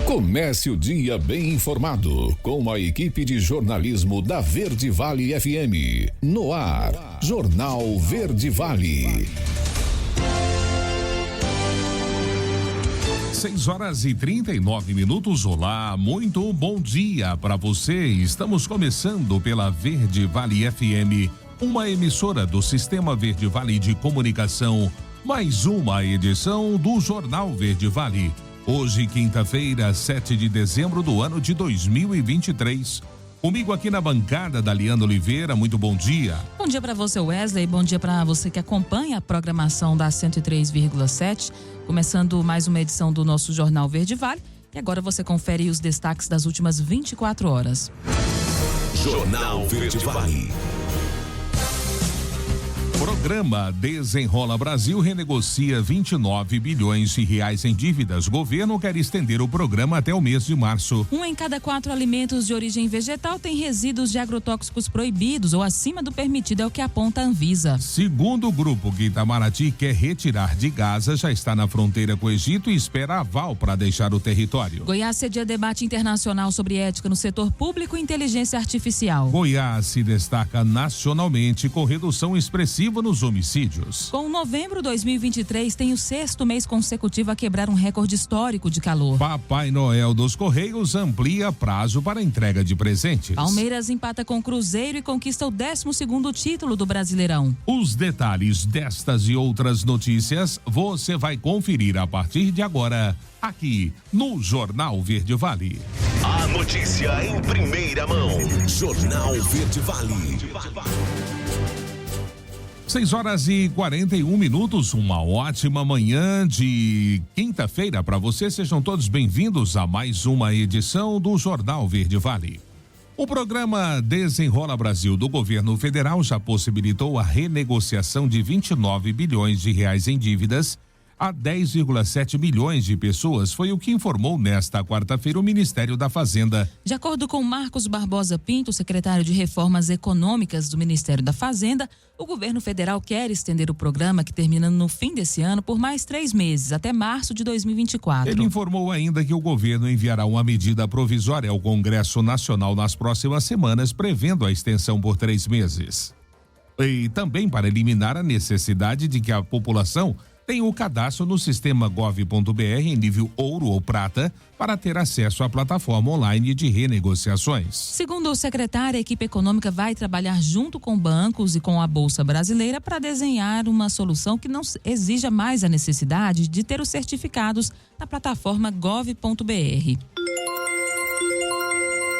Comece o dia bem informado com a equipe de jornalismo da Verde Vale FM. No ar, Jornal Verde Vale. 6h39. Olá, muito bom dia para você. Estamos começando pela Verde Vale FM, uma emissora do Sistema Verde Vale de Comunicação. Mais uma edição do Jornal Verde Vale. Hoje, quinta-feira, 7 de dezembro do ano de 2023. Comigo aqui na bancada, Daliana Oliveira, muito bom dia. Bom dia para você, Wesley, bom dia para você que acompanha a programação da 103,7, começando mais uma edição do nosso Jornal Verde Vale. E agora você confere os destaques das últimas 24 horas. Jornal Verde Vale. Programa Desenrola Brasil renegocia 29 bilhões de reais em dívidas. Governo quer estender o programa até o mês de março. 1 em cada 4 alimentos de origem vegetal tem resíduos de agrotóxicos proibidos ou acima do permitido, é o que aponta a Anvisa. Segundo o grupo que Itamaraty quer retirar de Gaza, já está na fronteira com o Egito e espera aval para deixar o território. Goiás cedia debate internacional sobre ética no setor público e inteligência artificial. Goiás se destaca nacionalmente com redução expressiva nos homicídios. Com novembro 2023 tem o 6º mês consecutivo a quebrar um recorde histórico de calor. Papai Noel dos Correios amplia prazo para entrega de presentes. Palmeiras empata com Cruzeiro e conquista o 12º título do Brasileirão. Os detalhes destas e outras notícias você vai conferir a partir de agora aqui no Jornal Verde Vale. A notícia em primeira mão. Jornal Verde Vale. 6h41. Uma ótima manhã de quinta-feira para você. Sejam todos bem-vindos a mais uma edição do Jornal Verde Vale. O programa Desenrola Brasil do governo federal já possibilitou a renegociação de 29 bilhões de reais em dívidas a 10,7 milhões de pessoas, foi o que informou nesta quarta-feira o Ministério da Fazenda. De acordo com Marcos Barbosa Pinto, secretário de Reformas Econômicas do Ministério da Fazenda, o governo federal quer estender o programa, que termina no fim desse ano, por mais 3 meses, até março de 2024. Ele informou ainda que o governo enviará uma medida provisória ao Congresso Nacional nas próximas semanas, prevendo a extensão por 3 meses. E também para eliminar a necessidade de que a população tem o cadastro no sistema gov.br em nível ouro ou prata para ter acesso à plataforma online de renegociações. Segundo o secretário, a equipe econômica vai trabalhar junto com bancos e com a Bolsa Brasileira para desenhar uma solução que não exija mais a necessidade de ter os certificados na plataforma gov.br.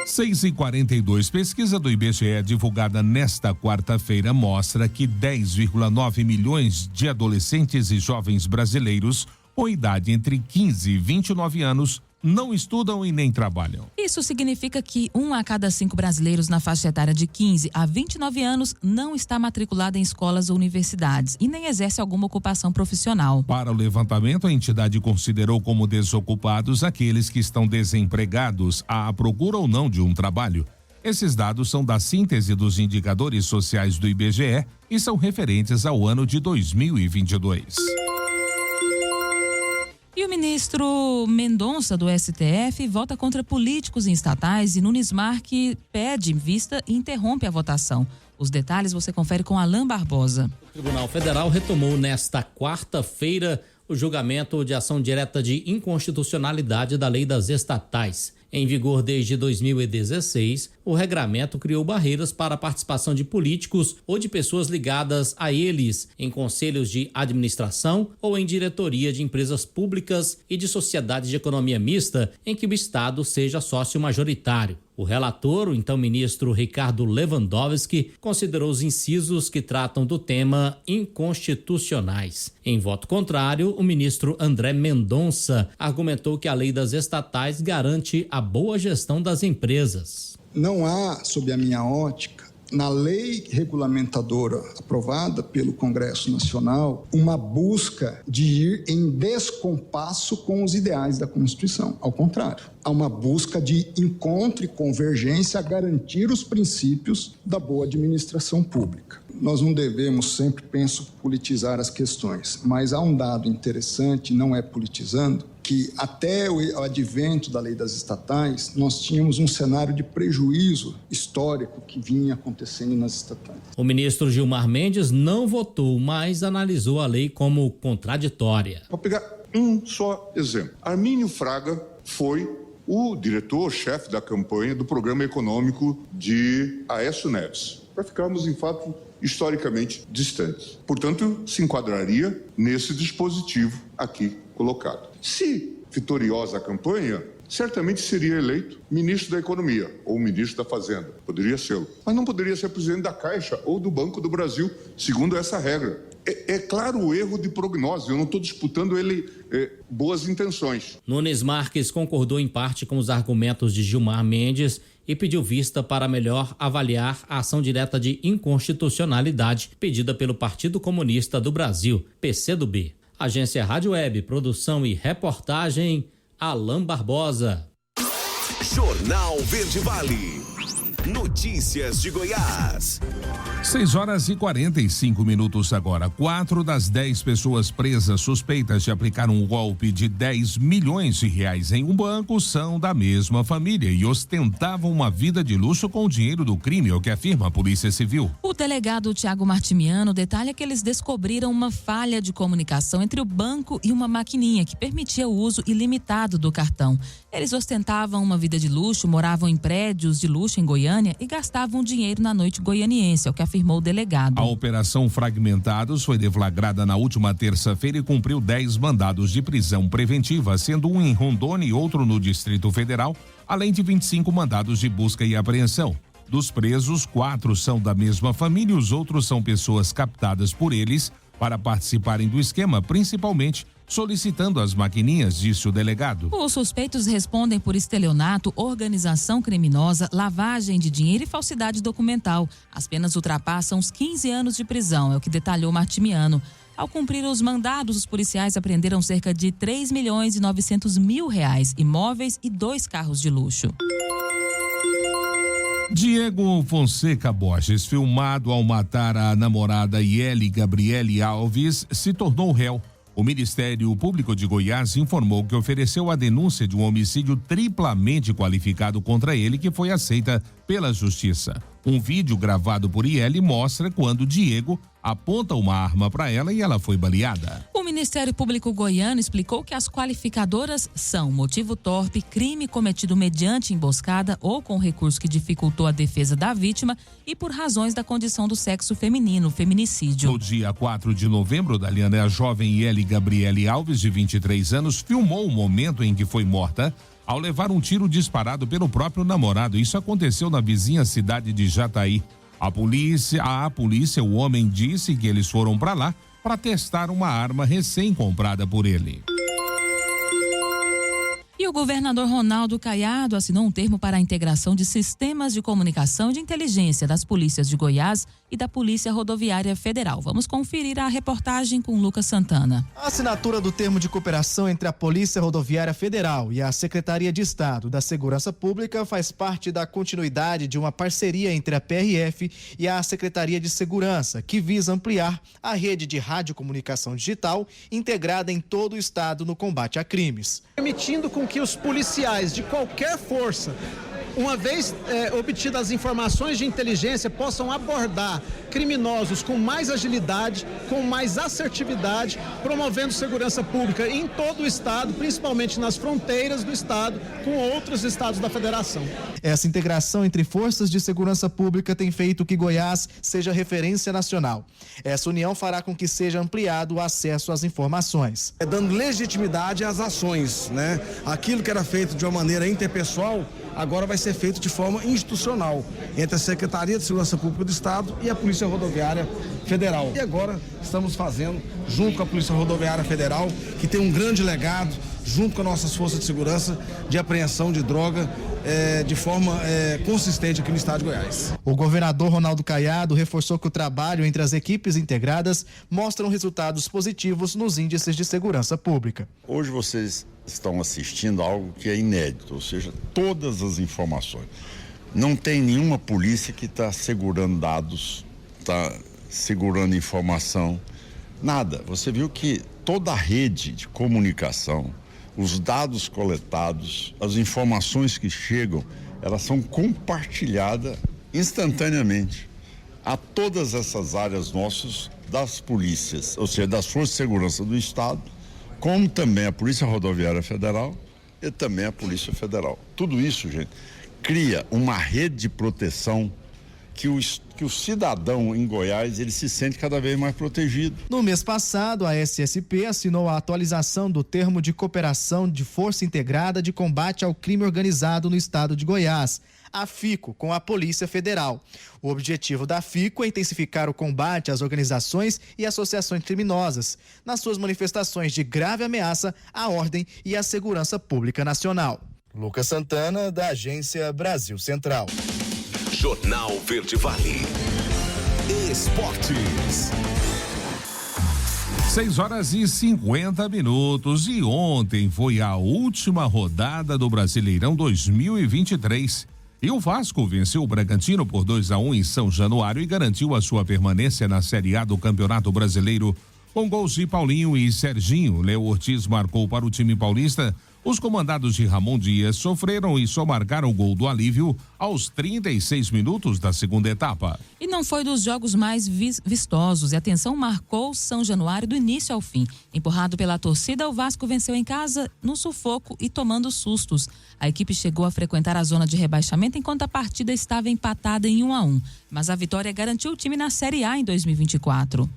6h42. Pesquisa do IBGE divulgada nesta quarta-feira mostra que 10,9 milhões de adolescentes e jovens brasileiros com idade entre 15 e 29 anos não estudam e nem trabalham. Isso significa que 1 a cada 5 brasileiros na faixa etária de 15 a 29 anos não está matriculado em escolas ou universidades e nem exerce alguma ocupação profissional. Para o levantamento, a entidade considerou como desocupados aqueles que estão desempregados à procura ou não de um trabalho. Esses dados são da síntese dos indicadores sociais do IBGE e são referentes ao ano de 2022. E o ministro Mendonça, do STF, vota contra políticos e estatais e Nunes Marques pede vista e interrompe a votação. Os detalhes você confere com Alain Barbosa. O Tribunal Federal retomou nesta quarta-feira o julgamento de ação direta de inconstitucionalidade da Lei das Estatais. Em vigor desde 2016, o regramento criou barreiras para a participação de políticos ou de pessoas ligadas a eles em conselhos de administração ou em diretoria de empresas públicas e de sociedades de economia mista em que o Estado seja sócio majoritário. O relator, o então ministro Ricardo Lewandowski, considerou os incisos que tratam do tema inconstitucionais. Em voto contrário, o ministro André Mendonça argumentou que a lei das estatais garante a boa gestão das empresas. Não há, sob a minha ótica, na lei regulamentadora aprovada pelo Congresso Nacional, uma busca de ir em descompasso com os ideais da Constituição. Ao contrário, há uma busca de encontro e convergência a garantir os princípios da boa administração pública. Nós não devemos sempre, penso, politizar as questões, mas há um dado interessante, não é politizando, que até o advento da lei das estatais, nós tínhamos um cenário de prejuízo histórico que vinha acontecendo nas estatais. O ministro Gilmar Mendes não votou, mas analisou a lei como contraditória. Vou pegar um só exemplo. Armínio Fraga foi o diretor-chefe da campanha do programa econômico de Aécio Neves, para ficarmos em fato historicamente distantes. Portanto, se enquadraria nesse dispositivo aqui colocado. Se vitoriosa a campanha, certamente seria eleito ministro da Economia ou ministro da Fazenda. Poderia ser, mas não poderia ser presidente da Caixa ou do Banco do Brasil, segundo essa regra. É claro o erro de prognose, eu não estou disputando ele boas intenções. Nunes Marques concordou em parte com os argumentos de Gilmar Mendes e pediu vista para melhor avaliar a ação direta de inconstitucionalidade pedida pelo Partido Comunista do Brasil, PCdoB. Agência Rádio Web, produção e reportagem, Alain Barbosa. Jornal Verde Vale. Notícias de Goiás. 6h45 agora. 4 das 10 pessoas presas suspeitas de aplicar um golpe de 10 milhões de reais em um banco são da mesma família e ostentavam uma vida de luxo com o dinheiro do crime, é o que afirma a Polícia Civil. O delegado Tiago Martimiano detalha que eles descobriram uma falha de comunicação entre o banco e uma maquininha que permitia o uso ilimitado do cartão. Eles ostentavam uma vida de luxo, moravam em prédios de luxo em Goiânia e gastavam dinheiro na noite goianiense, é o que afirmou o delegado. A Operação Fragmentados foi deflagrada na última terça-feira e cumpriu 10 mandados de prisão preventiva, sendo um em Rondônia e outro no Distrito Federal, além de 25 mandados de busca e apreensão. Dos presos, 4 são da mesma família e os outros são pessoas captadas por eles para participarem do esquema, principalmente solicitando as maquininhas, disse o delegado. Os suspeitos respondem por estelionato, organização criminosa, lavagem de dinheiro e falsidade documental. As penas ultrapassam os 15 anos de prisão, é o que detalhou Martimiano. Ao cumprir os mandados, os policiais apreenderam cerca de 3.900.000 reais, imóveis e 2 carros de luxo. Diego Fonseca Borges, filmado ao matar a namorada Yeli Gabriele Alves, se tornou réu. O Ministério Público de Goiás informou que ofereceu a denúncia de um homicídio triplamente qualificado contra ele, que foi aceita pela Justiça. Um vídeo gravado por Yeli mostra quando Diego aponta uma arma para ela e ela foi baleada. O Ministério Público goiano explicou que as qualificadoras são motivo torpe, crime cometido mediante emboscada ou com recurso que dificultou a defesa da vítima e por razões da condição do sexo feminino, feminicídio. No dia 4 de novembro, Daliana, a jovem Yeli Gabriele Alves, de 23 anos, filmou o momento em que foi morta ao levar um tiro disparado pelo próprio namorado. Isso aconteceu na vizinha cidade de Jataí. À polícia, o homem disse que eles foram para lá para testar uma arma recém-comprada por ele. E o governador Ronaldo Caiado assinou um termo para a integração de sistemas de comunicação e de inteligência das polícias de Goiás e da Polícia Rodoviária Federal. Vamos conferir a reportagem com Lucas Santana. A assinatura do termo de cooperação entre a Polícia Rodoviária Federal e a Secretaria de Estado da Segurança Pública faz parte da continuidade de uma parceria entre a PRF e a Secretaria de Segurança, que visa ampliar a rede de radiocomunicação digital integrada em todo o estado no combate a crimes. Permitindo com que os policiais de qualquer força, uma vez obtidas as informações de inteligência, possam abordar criminosos com mais agilidade, com mais assertividade, promovendo segurança pública em todo o estado, principalmente nas fronteiras do estado, com outros estados da federação. Essa integração entre forças de segurança pública tem feito que Goiás seja referência nacional. Essa união fará com que seja ampliado o acesso às informações. Dando legitimidade às ações, né? Aquilo que era feito de uma maneira interpessoal, agora vai ser feito de forma institucional, entre a Secretaria de Segurança Pública do Estado e a Polícia Rodoviária Federal. E agora estamos fazendo, junto com a Polícia Rodoviária Federal, que tem um grande legado, junto com as nossas forças de segurança, de apreensão de droga de forma consistente aqui no estado de Goiás. O governador Ronaldo Caiado reforçou que o trabalho entre as equipes integradas mostram resultados positivos nos índices de segurança pública. Hoje vocês estão assistindo a algo que é inédito, ou seja, todas as informações. Não tem nenhuma polícia que está segurando dados, está segurando informação, nada. Você viu que toda a rede de comunicação os dados coletados, as informações que chegam, elas são compartilhadas instantaneamente a todas essas áreas nossas das polícias, ou seja, das Forças de Segurança do Estado, como também a Polícia Rodoviária Federal e também a Polícia Federal. Tudo isso, gente, cria uma rede de proteção que o cidadão em Goiás, ele se sente cada vez mais protegido. No mês passado, a SSP assinou a atualização do termo de cooperação de Força Integrada de Combate ao Crime Organizado no estado de Goiás, a FICO, com a Polícia Federal. O objetivo da FICO é intensificar o combate às organizações e associações criminosas, nas suas manifestações de grave ameaça à ordem e à segurança pública nacional. Lucas Santana, da Agência Brasil Central. Jornal Verde Vale. Esportes. 6h50. E ontem foi a última rodada do Brasileirão 2023. E o Vasco venceu o Bragantino por 2-1 em São Januário e garantiu a sua permanência na Série A do Campeonato Brasileiro. Com gols de Paulinho e Serginho, Léo Ortiz marcou para o time paulista. Os comandados de Ramon Dias sofreram e só marcaram o gol do alívio aos 36 minutos da segunda etapa. E não foi dos jogos mais vistosos. E atenção, marcou São Januário do início ao fim. Empurrado pela torcida, o Vasco venceu em casa no sufoco e tomando sustos. A equipe chegou a frequentar a zona de rebaixamento enquanto a partida estava empatada em 1-1. Mas a vitória garantiu o time na Série A em 2024.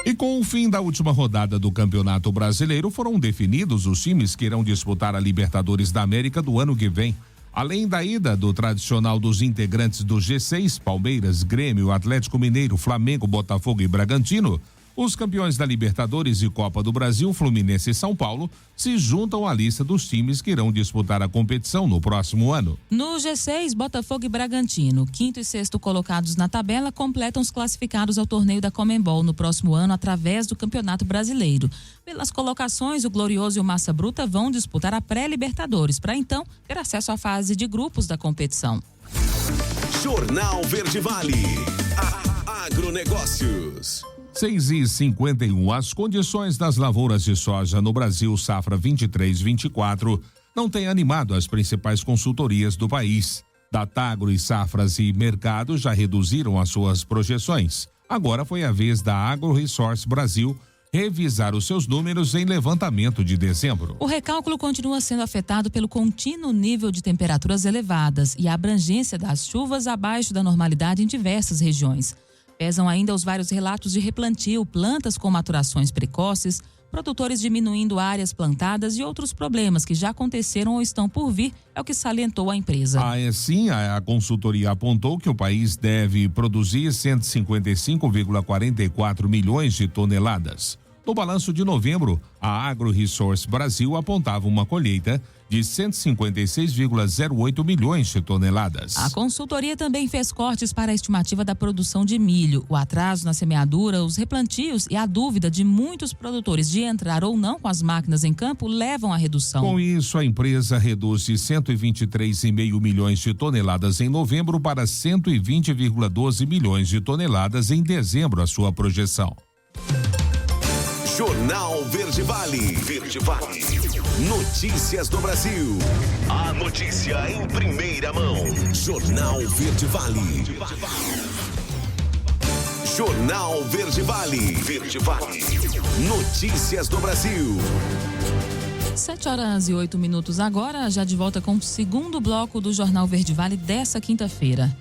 E com o fim da última rodada do Campeonato Brasileiro, foram definidos os times que irão disputar a Libertadores da América do ano que vem. Além da ida do tradicional dos integrantes do G6, Palmeiras, Grêmio, Atlético Mineiro, Flamengo, Botafogo e Bragantino, os campeões da Libertadores e Copa do Brasil, Fluminense e São Paulo, se juntam à lista dos times que irão disputar a competição no próximo ano. No G6, Botafogo e Bragantino, quinto e sexto colocados na tabela, completam os classificados ao torneio da Conmebol no próximo ano através do Campeonato Brasileiro. Pelas colocações, o Glorioso e o Massa Bruta vão disputar a pré-Libertadores, para então ter acesso à fase de grupos da competição. Jornal Verde Vale. Agronegócios. 6h51. As condições das lavouras de soja no Brasil safra 23/24 não têm animado as principais consultorias do país. Datagro e Safras e Mercado já reduziram as suas projeções. Agora foi a vez da AgroResource Brasil revisar os seus números em levantamento de dezembro. O recálculo continua sendo afetado pelo contínuo nível de temperaturas elevadas e a abrangência das chuvas abaixo da normalidade em diversas regiões. Pesam ainda os vários relatos de replantio, plantas com maturações precoces, produtores diminuindo áreas plantadas e outros problemas que já aconteceram ou estão por vir, é o que salientou a empresa. Assim, a consultoria apontou que o país deve produzir 155,44 milhões de toneladas. No balanço de novembro, a AgroResource Brasil apontava uma colheita de 156,08 milhões de toneladas. A consultoria também fez cortes para a estimativa da produção de milho. O atraso na semeadura, os replantios e a dúvida de muitos produtores de entrar ou não com as máquinas em campo levam à redução. Com isso, a empresa reduz de 123,5 milhões de toneladas em novembro para 120,12 milhões de toneladas em dezembro, a sua projeção. Jornal Verde Vale. Verde Vale. Notícias do Brasil. A notícia em primeira mão. Jornal Verde Vale. Jornal Verde Vale. Verde Vale. Notícias do Brasil. 7h08 agora, já de volta com o segundo bloco do Jornal Verde Vale dessa quinta-feira.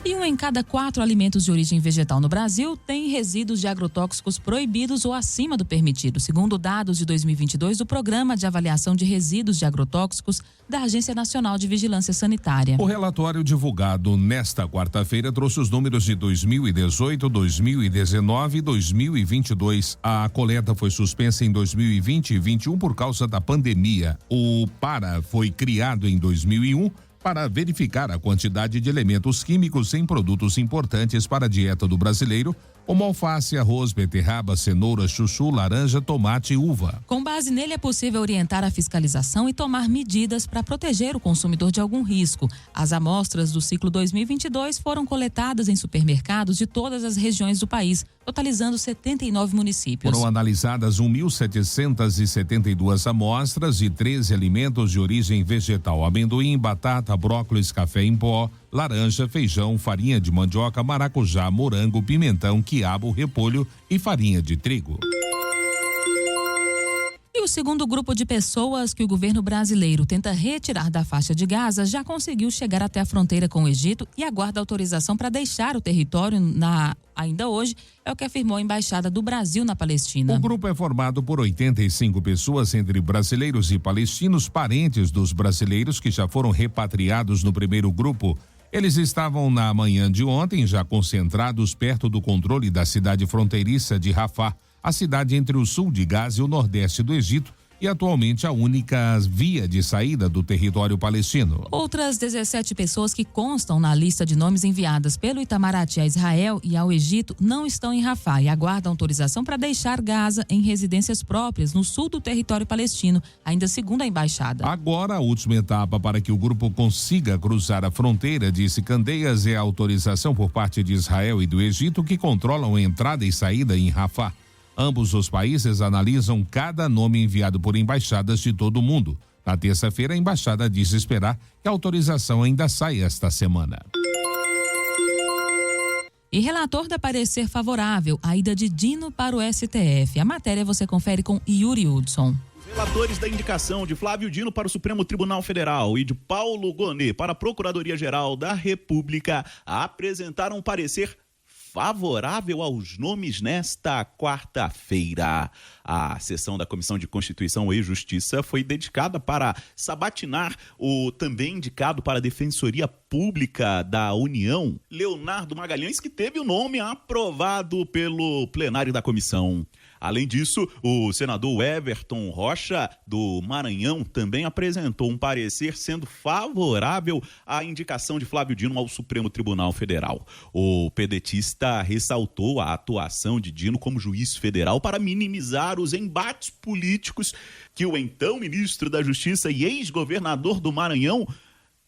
E 1 em cada 4 alimentos de origem vegetal no Brasil tem resíduos de agrotóxicos proibidos ou acima do permitido, segundo dados de 2022 do Programa de Avaliação de Resíduos de Agrotóxicos da Agência Nacional de Vigilância Sanitária. O relatório divulgado nesta quarta-feira trouxe os números de 2018, 2019 e 2022. A coleta foi suspensa em 2020 e 2021 por causa da pandemia. O PARA foi criado em 2001 para verificar a quantidade de elementos químicos em produtos importantes para a dieta do brasileiro, como alface, arroz, beterraba, cenoura, chuchu, laranja, tomate e uva. Com base nele, é possível orientar a fiscalização e tomar medidas para proteger o consumidor de algum risco. As amostras do ciclo 2022 foram coletadas em supermercados de todas as regiões do país, totalizando 79 municípios. Foram analisadas 1.772 amostras de 13 alimentos de origem vegetal: amendoim, batata, brócolis, café em pó, laranja, feijão, farinha de mandioca, maracujá, morango, pimentão, quiabo, repolho e farinha de trigo. E o segundo grupo de pessoas que o governo brasileiro tenta retirar da faixa de Gaza já conseguiu chegar até a fronteira com o Egito e aguarda autorização para deixar o território ainda hoje, é o que afirmou a Embaixada do Brasil na Palestina. O grupo é formado por 85 pessoas, entre brasileiros e palestinos, parentes dos brasileiros que já foram repatriados no primeiro grupo. Eles estavam na manhã de ontem já concentrados perto do controle da cidade fronteiriça de Rafah, a cidade entre o sul de Gaza e o nordeste do Egito, e atualmente a única via de saída do território palestino. Outras 17 pessoas que constam na lista de nomes enviadas pelo Itamaraty a Israel e ao Egito não estão em Rafah e aguardam autorização para deixar Gaza em residências próprias no sul do território palestino, ainda segundo a embaixada. Agora, a última etapa para que o grupo consiga cruzar a fronteira, disse Candeias, é a autorização por parte de Israel e do Egito, que controlam a entrada e saída em Rafah. Ambos os países analisam cada nome enviado por embaixadas de todo o mundo. Na terça-feira, a embaixada disse esperar que a autorização ainda saia esta semana. E relator dá parecer favorável à ida de Dino para o STF. A matéria você confere com Yuri Hudson. Os relatores da indicação de Flávio Dino para o Supremo Tribunal Federal e de Paulo Gonet para a Procuradoria-Geral da República apresentaram um parecer favorável aos nomes nesta quarta-feira. A sessão da Comissão de Constituição e Justiça foi dedicada para sabatinar o também indicado para a Defensoria Pública da União, Leonardo Magalhães, que teve o nome aprovado pelo plenário da comissão. Além disso, o senador Everton Rocha, do Maranhão, também apresentou um parecer sendo favorável à indicação de Flávio Dino ao Supremo Tribunal Federal. O pedetista ressaltou a atuação de Dino como juiz federal para minimizar os embates políticos que o então ministro da Justiça e ex-governador do Maranhão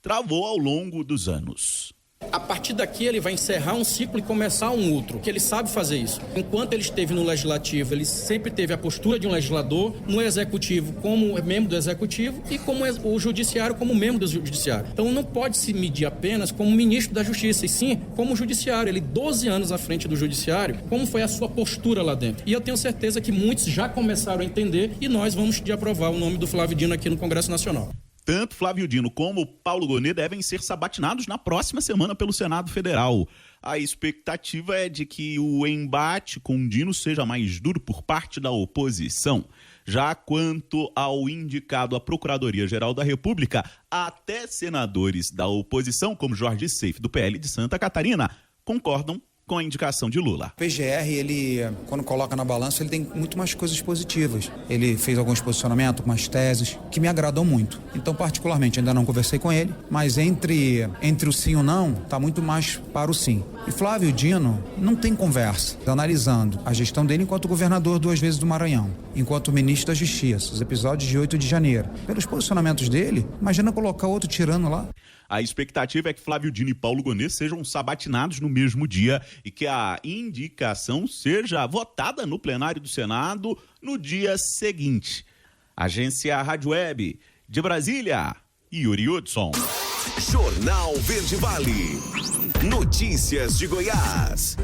travou ao longo dos anos. A partir daqui ele vai encerrar um ciclo e começar um outro, que ele sabe fazer isso. Enquanto ele esteve no legislativo, ele sempre teve a postura de um legislador, no executivo como membro do executivo e como o judiciário como membro do judiciário. Então não pode se medir apenas como ministro da Justiça, e sim como judiciário. Ele 12 anos à frente do judiciário, como foi a sua postura lá dentro. E eu tenho certeza que muitos já começaram a entender e nós vamos de aprovar o nome do Flávio Dino aqui no Congresso Nacional. Tanto Flávio Dino como Paulo Gonet devem ser sabatinados na próxima semana pelo Senado Federal. A expectativa é de que o embate com Dino seja mais duro por parte da oposição. Já quanto ao indicado à Procuradoria-Geral da República, até senadores da oposição, como Jorge Seif, do PL de Santa Catarina, concordam com a indicação de Lula. O PGR, ele, quando coloca na balança, ele tem muito mais coisas positivas. Ele fez alguns posicionamentos, algumas teses, que me agradam muito. Então, particularmente, ainda não conversei com ele, mas entre o sim e o não, está muito mais para o sim. E Flávio Dino não tem conversa. Analisando a gestão dele enquanto governador 2 vezes do Maranhão, enquanto ministro da Justiça, os episódios de 8 de janeiro. Pelos posicionamentos dele, imagina colocar outro tirano lá. A expectativa é que Flávio Dino e Paulo Gonet sejam sabatinados no mesmo dia e que a indicação seja votada no plenário do Senado no dia seguinte. Agência Rádio Web de Brasília, Yuri Hudson. Jornal Verde Vale. Notícias de Goiás.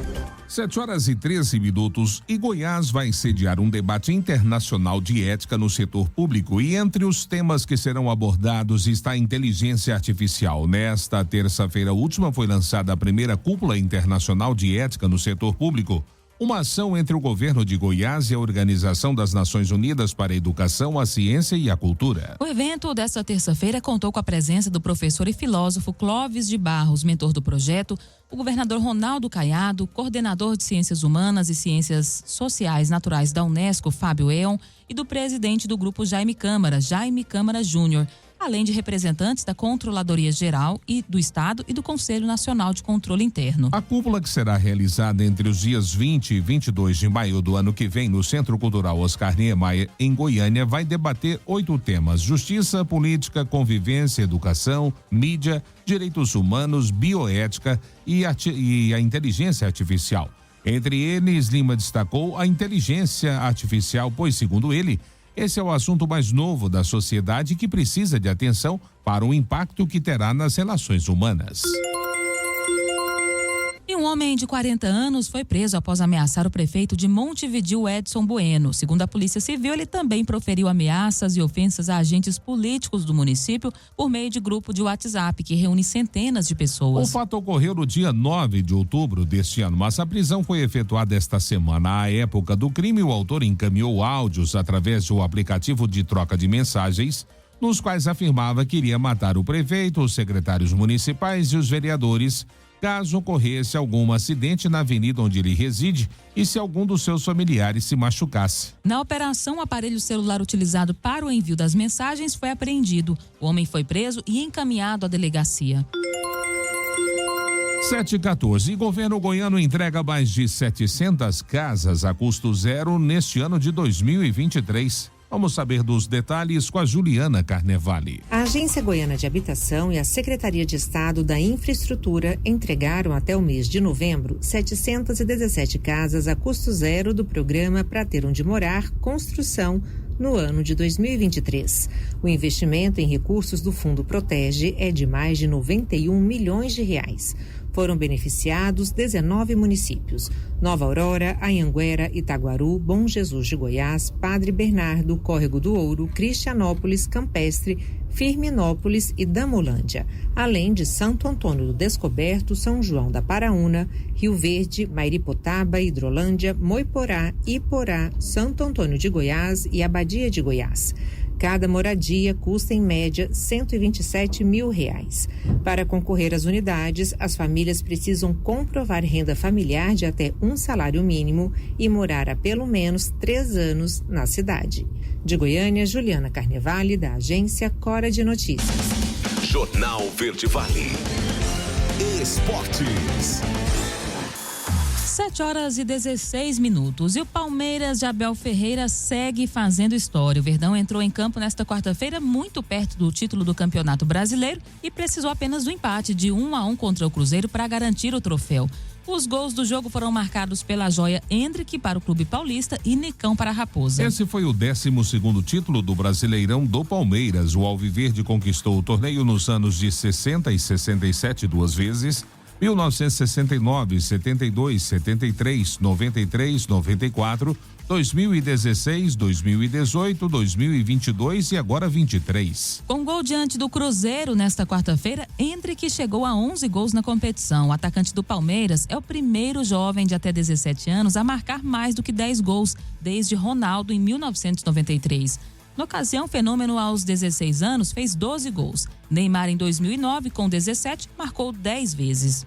7h13 e Goiás vai sediar um debate internacional de ética no setor público, e entre os temas que serão abordados está a inteligência artificial. Nesta terça-feira última foi lançada a primeira cúpula internacional de ética no setor público, uma ação entre o governo de Goiás e a Organização das Nações Unidas para a Educação, a Ciência e a Cultura. O evento desta terça-feira contou com a presença do professor e filósofo Clóvis de Barros, mentor do projeto, o governador Ronaldo Caiado, coordenador de Ciências Humanas e Ciências Sociais Naturais da Unesco, Fábio Eon, e do presidente do grupo Jaime Câmara Júnior, além de representantes da Controladoria Geral e do Estado e do Conselho Nacional de Controle Interno. A cúpula, que será realizada entre os dias 20 e 22 de maio do ano que vem no Centro Cultural Oscar Niemeyer, em Goiânia, vai debater 8 temas: justiça, política, convivência, educação, mídia, direitos humanos, bioética e a inteligência artificial. Entre eles, Lima destacou a inteligência artificial, pois, segundo ele, esse é o assunto mais novo da sociedade que precisa de atenção para o impacto que terá nas relações humanas. E um homem de 40 anos foi preso após ameaçar o prefeito de Montevidéu, Edson Bueno. Segundo a Polícia Civil, ele também proferiu ameaças e ofensas a agentes políticos do município por meio de grupo de WhatsApp que reúne centenas de pessoas. O fato ocorreu no dia 9 de outubro deste ano, mas a prisão foi efetuada esta semana. À época do crime, o autor encaminhou áudios através do aplicativo de troca de mensagens, nos quais afirmava que iria matar o prefeito, os secretários municipais e os vereadores, caso ocorresse algum acidente na avenida onde ele reside e se algum dos seus familiares se machucasse. Na operação, o aparelho celular utilizado para o envio das mensagens foi apreendido. O homem foi preso e encaminhado à delegacia. 7h14. Governo goiano entrega mais de 700 casas a custo zero neste ano de 2023. Vamos saber dos detalhes com a Juliana Carnevale. A Agência Goiana de Habitação e a Secretaria de Estado da Infraestrutura entregaram até o mês de novembro 717 casas a custo zero do programa Pra Ter Onde Morar, Construção, no ano de 2023. O investimento em recursos do Fundo Protege é de mais de 91 milhões de reais. Foram beneficiados 19 municípios: Nova Aurora, Anhanguera, Itaguaru, Bom Jesus de Goiás, Padre Bernardo, Córrego do Ouro, Cristianópolis, Campestre, Firminópolis e Damolândia, além de Santo Antônio do Descoberto, São João da Paraúna, Rio Verde, Mairipotaba, Hidrolândia, Moiporá, Iporá, Santo Antônio de Goiás e Abadia de Goiás. Cada moradia custa, em média, R$127 mil. Para concorrer às unidades, as famílias precisam comprovar renda familiar de até um salário mínimo e morar há pelo menos 3 anos na cidade. De Goiânia, Juliana Carnevale, da agência Cora de Notícias. Jornal Verde Vale. Esportes. 7h16. E o Palmeiras de Abel Ferreira segue fazendo história. O Verdão entrou em campo nesta quarta-feira muito perto do título do Campeonato Brasileiro e precisou apenas do empate de 1-1 contra o Cruzeiro para garantir o troféu. Os gols do jogo foram marcados pela joia Endrick para o Clube Paulista e Nicão para a Raposa. Esse foi o 12º título do Brasileirão do Palmeiras. O Alviverde conquistou o torneio nos anos de 60 e 67 duas vezes, 1969, 72, 73, 93, 94, 2016, 2018, 2022 e agora 23. Com gol diante do Cruzeiro nesta quarta-feira, Endrick chegou a 11 gols na competição. O atacante do Palmeiras é o primeiro jovem de até 17 anos a marcar mais do que 10 gols desde Ronaldo em 1993. Na ocasião, o fenômeno aos 16 anos fez 12 gols. Neymar, em 2009, com 17, marcou 10 vezes.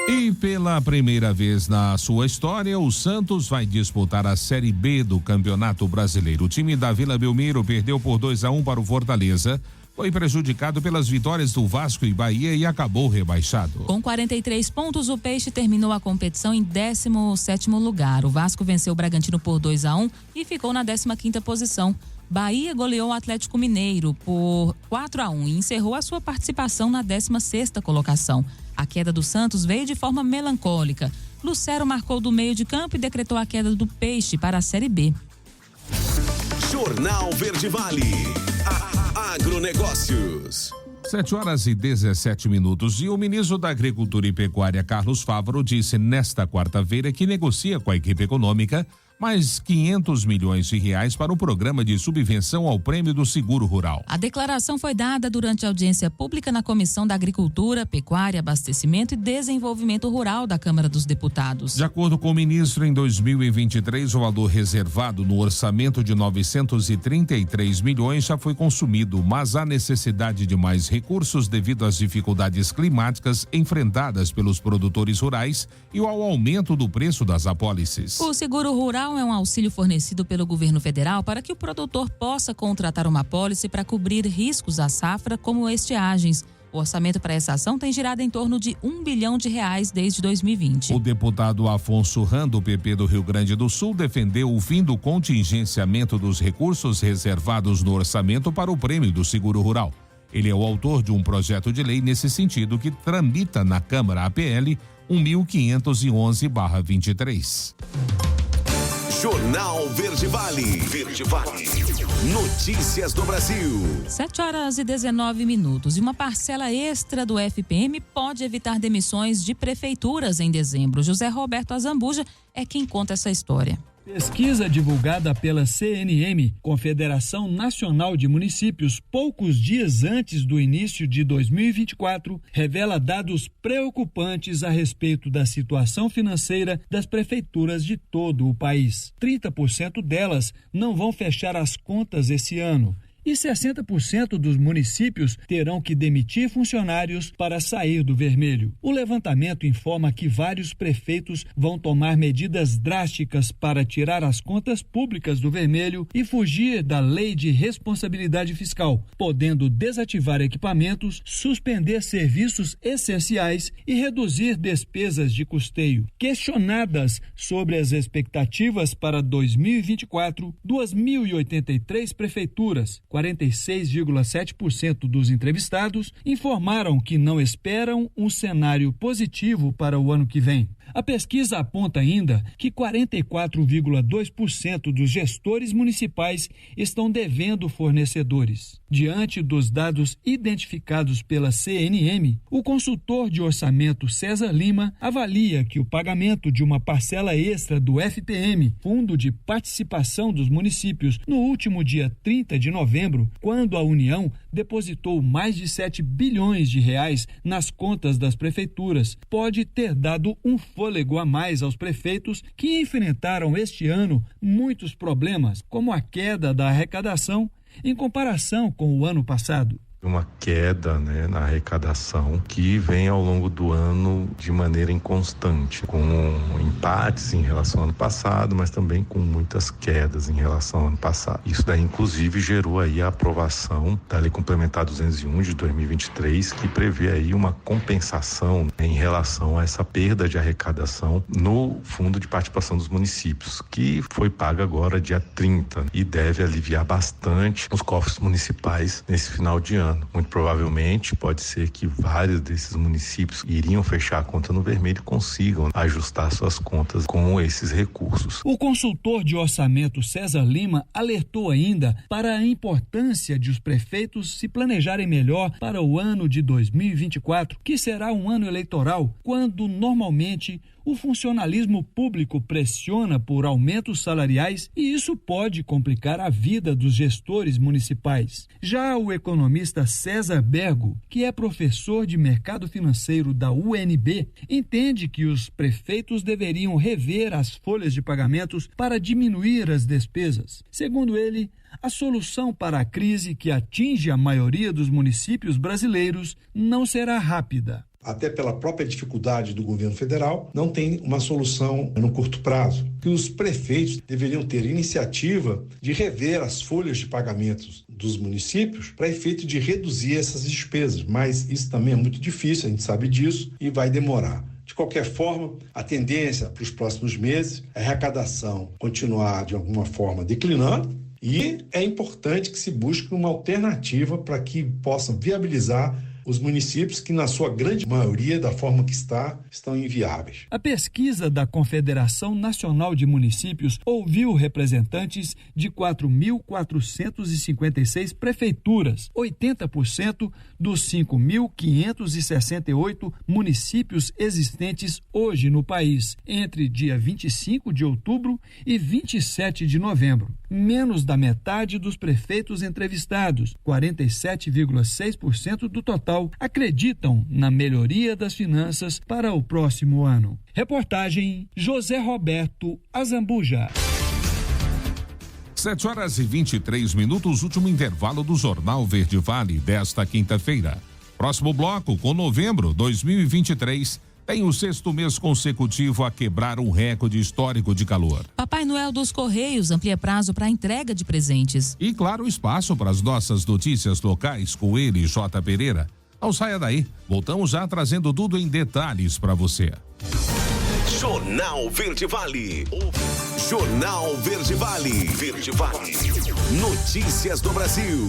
E pela primeira vez na sua história, o Santos vai disputar a Série B do Campeonato Brasileiro. O time da Vila Belmiro perdeu por 2-1 para o Fortaleza. Foi prejudicado pelas vitórias do Vasco e Bahia e acabou rebaixado. Com 43 pontos, o Peixe terminou a competição em 17º lugar. O Vasco venceu o Bragantino por 2-1 e ficou na 15ª posição. Bahia goleou o Atlético Mineiro por 4-1 e encerrou a sua participação na 16ª colocação. A queda do Santos veio de forma melancólica. Lucero marcou do meio de campo e decretou a queda do Peixe para a Série B. Jornal Verde Vale. Agronegócios. 7h17. E o ministro da Agricultura e Pecuária, Carlos Fávaro, disse nesta quarta-feira que negocia com a equipe econômica mais 500 milhões de reais para o programa de subvenção ao prêmio do seguro rural. A declaração foi dada durante a audiência pública na Comissão da Agricultura, Pecuária, Abastecimento e Desenvolvimento Rural da Câmara dos Deputados. De acordo com o ministro, em 2023, o valor reservado no orçamento de 933 milhões já foi consumido, mas há necessidade de mais recursos devido às dificuldades climáticas enfrentadas pelos produtores rurais e ao aumento do preço das apólices. O seguro rural é um auxílio fornecido pelo governo federal para que o produtor possa contratar uma apólice para cobrir riscos à safra, como estiagens. O orçamento para essa ação tem girado em torno de R$1 bilhão desde 2020. O deputado Afonso Ram, do PP do Rio Grande do Sul, defendeu o fim do contingenciamento dos recursos reservados no orçamento para o prêmio do seguro rural. Ele é o autor de um projeto de lei nesse sentido que tramita na Câmara APL 1511/23. Jornal Verde Vale. Notícias do Brasil. 7h19. E uma parcela extra do FPM pode evitar demissões de prefeituras em dezembro. José Roberto Azambuja é quem conta essa história. Pesquisa divulgada pela CNM, Confederação Nacional de Municípios, poucos dias antes do início de 2024, revela dados preocupantes a respeito da situação financeira das prefeituras de todo o país. 30% delas não vão fechar as contas esse ano. E 60% dos municípios terão que demitir funcionários para sair do vermelho. O levantamento informa que vários prefeitos vão tomar medidas drásticas para tirar as contas públicas do vermelho e fugir da lei de responsabilidade fiscal, podendo desativar equipamentos, suspender serviços essenciais e reduzir despesas de custeio. Questionadas sobre as expectativas para 2024, 2.083 prefeituras, 46,7% dos entrevistados, informaram que não esperam um cenário positivo para o ano que vem. A pesquisa aponta ainda que 44,2% dos gestores municipais estão devendo fornecedores. Diante dos dados identificados pela CNM, o consultor de orçamento César Lima avalia que o pagamento de uma parcela extra do FPM, Fundo de Participação dos Municípios, no último dia 30 de novembro, quando a União depositou mais de 7 bilhões de reais nas contas das prefeituras, pode ter dado um fôlego a mais aos prefeitos que enfrentaram este ano muitos problemas, como a queda da arrecadação em comparação com o ano passado. Uma queda, na arrecadação que vem ao longo do ano de maneira inconstante, com empates em relação ao ano passado, mas também com muitas quedas em relação ao ano passado. Isso daí, inclusive, gerou aí a aprovação da Lei Complementar 201 de 2023, que prevê aí uma compensação em relação a essa perda de arrecadação no Fundo de Participação dos Municípios, que foi paga agora dia 30 e deve aliviar bastante os cofres municipais nesse final de ano. Muito provavelmente pode ser que vários desses municípios iriam fechar a conta no vermelho e consigam ajustar suas contas com esses recursos. O consultor de orçamento César Lima alertou ainda para a importância de os prefeitos se planejarem melhor para o ano de 2024, que será um ano eleitoral, quando normalmente o funcionalismo público pressiona por aumentos salariais e isso pode complicar a vida dos gestores municipais. Já o economista César Bergo, que é professor de mercado financeiro da UNB, entende que os prefeitos deveriam rever as folhas de pagamentos para diminuir as despesas. Segundo ele, a solução para a crise que atinge a maioria dos municípios brasileiros não será rápida. Até pela própria dificuldade do governo federal, não tem uma solução no curto prazo. Que os prefeitos deveriam ter iniciativa de rever as folhas de pagamentos dos municípios para efeito de reduzir essas despesas, mas isso também é muito difícil, a gente sabe disso, e vai demorar. De qualquer forma, a tendência para os próximos meses é a arrecadação continuar de alguma forma declinando e é importante que se busque uma alternativa para que possam viabilizar os municípios que, na sua grande maioria, da forma que estão inviáveis. A pesquisa da Confederação Nacional de Municípios ouviu representantes de 4.456 prefeituras, 80% dos 5.568 municípios existentes hoje no país, entre dia 25 de outubro e 27 de novembro. Menos da metade dos prefeitos entrevistados, 47,6% do total, acreditam na melhoria das finanças para o próximo ano. Reportagem José Roberto Azambuja. 7h23, último intervalo do Jornal Verde Vale desta quinta-feira. Próximo bloco, com novembro 2023, tem o 6º mês consecutivo a quebrar um recorde histórico de calor. Papai Noel dos Correios amplia prazo para entrega de presentes. E claro, espaço para as nossas notícias locais com ele, J. Pereira. Não saia daí, voltamos já trazendo tudo em detalhes para você. Jornal Verde Vale. Jornal Verde Vale. Verde Vale. Notícias do Brasil.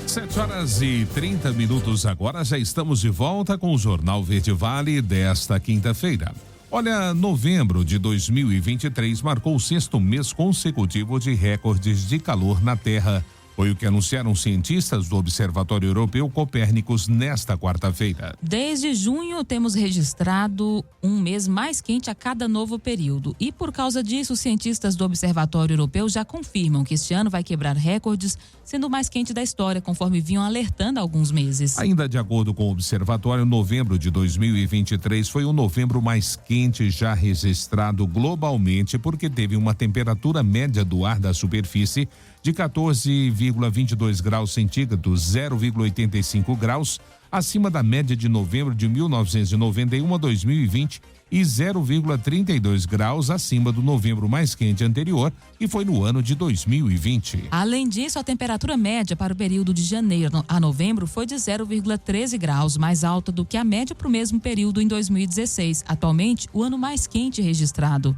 7h30 agora, já estamos de volta com o Jornal Verde Vale desta quinta-feira. Olha, novembro de 2023 marcou o 6º mês consecutivo de recordes de calor na Terra. Foi o que anunciaram cientistas do Observatório Europeu Copérnicos nesta quarta-feira. Desde junho, temos registrado um mês mais quente a cada novo período. E por causa disso, os cientistas do Observatório Europeu já confirmam que este ano vai quebrar recordes, sendo o mais quente da história, conforme vinham alertando há alguns meses. Ainda de acordo com o Observatório, novembro de 2023 foi o novembro mais quente já registrado globalmente, porque teve uma temperatura média do ar da superfície de 14,22 graus centígrados, 0,85 graus, acima da média de novembro de 1991 a 2020 e 0,32 graus acima do novembro mais quente anterior, que foi no ano de 2020. Além disso, a temperatura média para o período de janeiro a novembro foi de 0,13 graus, mais alta do que a média para o mesmo período em 2016. Atualmente, o ano mais quente registrado.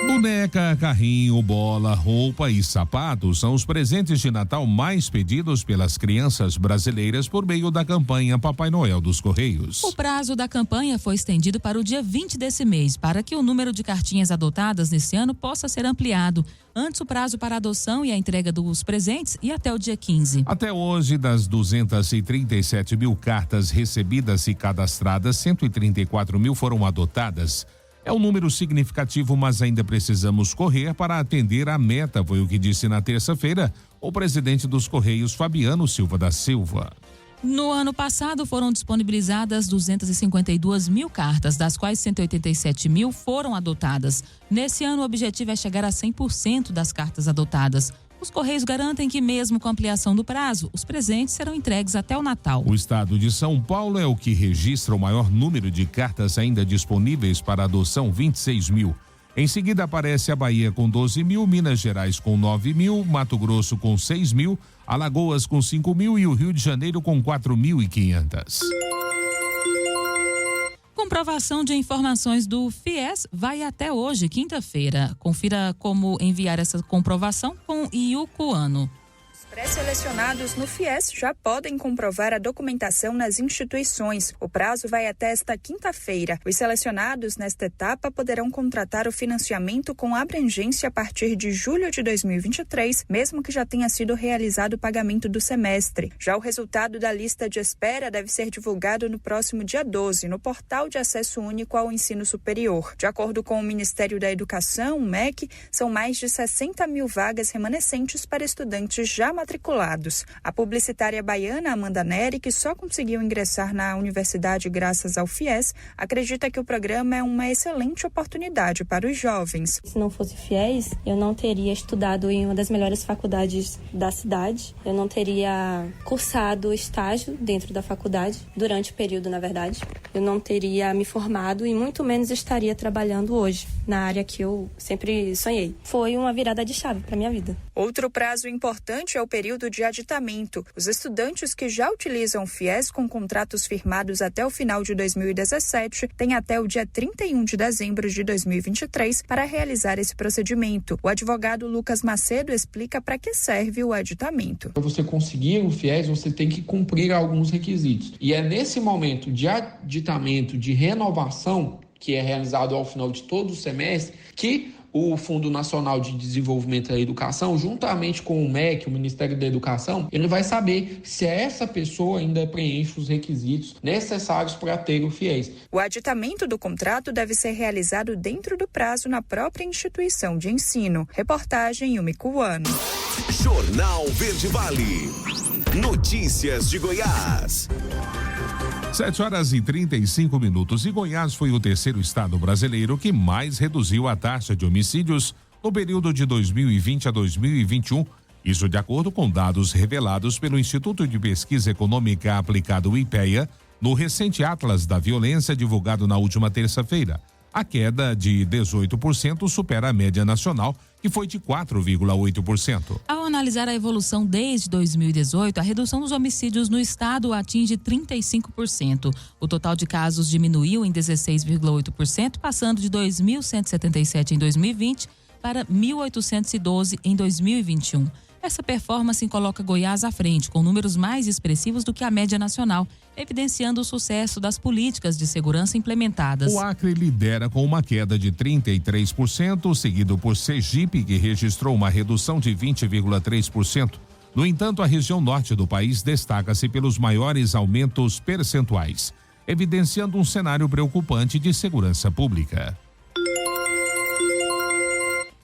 Boneca, carrinho, bola, roupa e sapatos são os presentes de Natal mais pedidos pelas crianças brasileiras por meio da campanha Papai Noel dos Correios. O prazo da campanha foi estendido para o dia 20 desse mês, para que o número de cartinhas adotadas nesse ano possa ser ampliado. Antes, o prazo para a adoção e a entrega dos presentes ia até o dia 15. Até hoje, das 237 mil cartas recebidas e cadastradas, 134 mil foram adotadas. É um número significativo, mas ainda precisamos correr para atender a meta, foi o que disse na terça-feira o presidente dos Correios, Fabiano Silva da Silva. No ano passado foram disponibilizadas 252 mil cartas, das quais 187 mil foram adotadas. Nesse ano, o objetivo é chegar a 100% das cartas adotadas. Os Correios garantem que, mesmo com a ampliação do prazo, os presentes serão entregues até o Natal. O estado de São Paulo é o que registra o maior número de cartas ainda disponíveis para adoção, 26 mil. Em seguida aparece a Bahia com 12 mil, Minas Gerais com 9 mil, Mato Grosso com 6 mil, Alagoas com 5 mil e o Rio de Janeiro com 4.500. Comprovação de informações do FIES vai até hoje, quinta-feira. Confira como enviar essa comprovação com Iucuano. Pré-selecionados no FIES já podem comprovar a documentação nas instituições. O prazo vai até esta quinta-feira. Os selecionados nesta etapa poderão contratar o financiamento com abrangência a partir de julho de 2023, mesmo que já tenha sido realizado o pagamento do semestre. Já o resultado da lista de espera deve ser divulgado no próximo dia 12, no Portal de Acesso Único ao Ensino Superior. De acordo com o Ministério da Educação, o MEC, são mais de 60 mil vagas remanescentes para estudantes já matriculados. A publicitária baiana Amanda Neri, que só conseguiu ingressar na universidade graças ao FIES, acredita que o programa é uma excelente oportunidade para os jovens. Se não fosse FIES, eu não teria estudado em uma das melhores faculdades da cidade, eu não teria cursado estágio dentro da faculdade, durante o período, na verdade. Eu não teria me formado e muito menos estaria trabalhando hoje, na área que eu sempre sonhei. Foi uma virada de chave para minha vida. Outro prazo importante é o período de aditamento. Os estudantes que já utilizam o FIES com contratos firmados até o final de 2017 têm até o dia 31 de dezembro de 2023 para realizar esse procedimento. O advogado Lucas Macedo explica para que serve o aditamento. Para você conseguir o FIES, você tem que cumprir alguns requisitos. E é nesse momento de aditamento, de renovação, que é realizado ao final de todo o semestre, que o Fundo Nacional de Desenvolvimento da Educação, juntamente com o MEC, o Ministério da Educação, ele vai saber se essa pessoa ainda preenche os requisitos necessários para ter o FIES. O aditamento do contrato deve ser realizado dentro do prazo na própria instituição de ensino. Reportagem Yumicuano. Jornal Verde Vale. Notícias de Goiás. 7h35 e Goiás foi o terceiro estado brasileiro que mais reduziu a taxa de homicídios no período de 2020 a 2021. Isso de acordo com dados revelados pelo Instituto de Pesquisa Econômica Aplicada, o IPEA, no recente Atlas da Violência divulgado na última terça-feira. A queda de 18% supera a média nacional, que foi de 4,8%. Ao analisar a evolução desde 2018, a redução dos homicídios no estado atinge 35%. O total de casos diminuiu em 16,8%, passando de 2.177 em 2020 para 1.812 em 2021. Essa performance coloca Goiás à frente, com números mais expressivos do que a média nacional, evidenciando o sucesso das políticas de segurança implementadas. O Acre lidera com uma queda de 33%, seguido por Sergipe, que registrou uma redução de 20,3%. No entanto, a região norte do país destaca-se pelos maiores aumentos percentuais, evidenciando um cenário preocupante de segurança pública.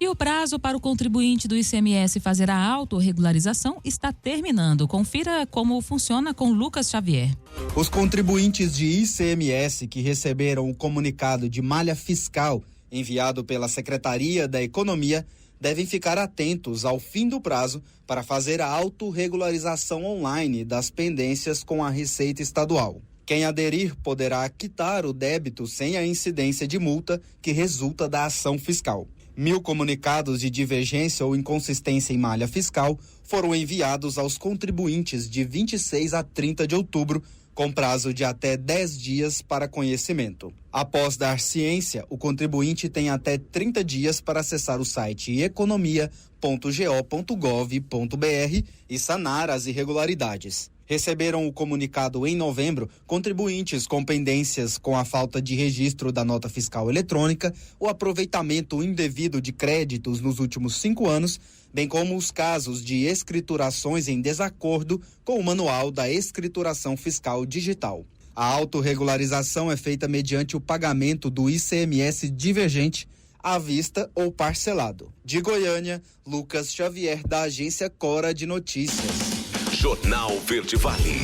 E o prazo para o contribuinte do ICMS fazer a autorregularização está terminando. Confira como funciona com Lucas Xavier. Os contribuintes de ICMS que receberam o comunicado de malha fiscal enviado pela Secretaria da Economia devem ficar atentos ao fim do prazo para fazer a autorregularização online das pendências com a Receita Estadual. Quem aderir poderá quitar o débito sem a incidência de multa que resulta da ação fiscal. 1.000 comunicados de divergência ou inconsistência em malha fiscal foram enviados aos contribuintes de 26 a 30 de outubro, com prazo de até 10 dias para conhecimento. Após dar ciência, o contribuinte tem até 30 dias para acessar o site economia.go.gov.br e sanar as irregularidades. Receberam o comunicado em novembro contribuintes com pendências com a falta de registro da nota fiscal eletrônica, o aproveitamento indevido de créditos nos últimos 5 anos, bem como os casos de escriturações em desacordo com o Manual da Escrituração Fiscal Digital. A autorregularização é feita mediante o pagamento do ICMS divergente, à vista ou parcelado. De Goiânia, Lucas Xavier, da agência Cora de Notícias. Jornal Verde Vale.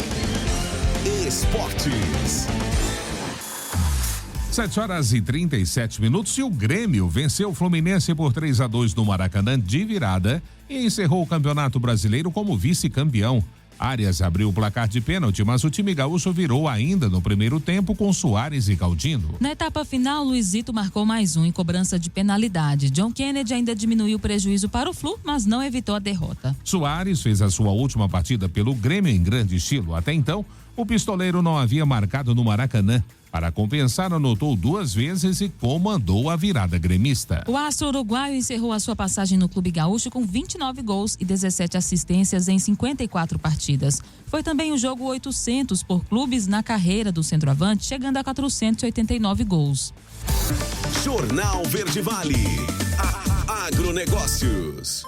Esportes. 7h37 e o Grêmio venceu o Fluminense por 3-2 no Maracanã de virada e encerrou o Campeonato Brasileiro como vice-campeão. Arias abriu o placar de pênalti, mas o time gaúcho virou ainda no primeiro tempo com Soares e Galdino. Na etapa final, Luizito marcou mais um em cobrança de penalidade. John Kennedy ainda diminuiu o prejuízo para o Flu, mas não evitou a derrota. Soares fez a sua última partida pelo Grêmio em grande estilo. Até então, o pistoleiro não havia marcado no Maracanã. Para compensar, anotou 2 vezes e comandou a virada gremista. O astro uruguaio encerrou a sua passagem no Clube Gaúcho com 29 gols e 17 assistências em 54 partidas. Foi também o jogo 800 por clubes na carreira do centroavante, chegando a 489 gols. Jornal Verde Vale. Agronegócios.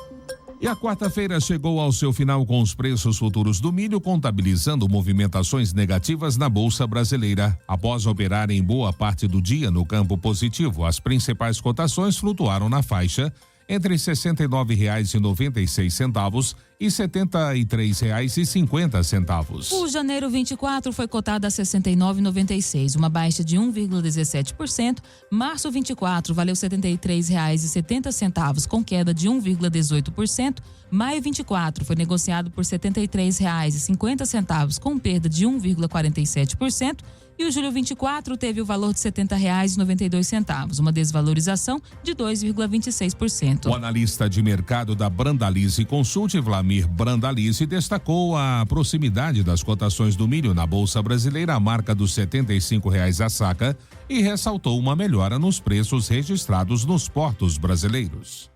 E a quarta-feira chegou ao seu final com os preços futuros do milho contabilizando movimentações negativas na Bolsa Brasileira. Após operar em boa parte do dia no campo positivo, as principais cotações flutuaram na faixa entre R$ 69,96 e R$ 73,50. O janeiro 24 foi cotado a R$ 69,96, uma baixa de 1,17%. Março 24 valeu R$ 73,70, com queda de 1,18%. Maio 24 foi negociado por R$ 73,50, com perda de 1,47%. E o julho 24 teve o valor de R$ 70,92, uma desvalorização de 2,26%. O analista de mercado da Brandalize Consult, Vlamir Brandalize, destacou a proximidade das cotações do milho na Bolsa Brasileira à marca dos R$ 75,00 a saca e ressaltou uma melhora nos preços registrados nos portos brasileiros.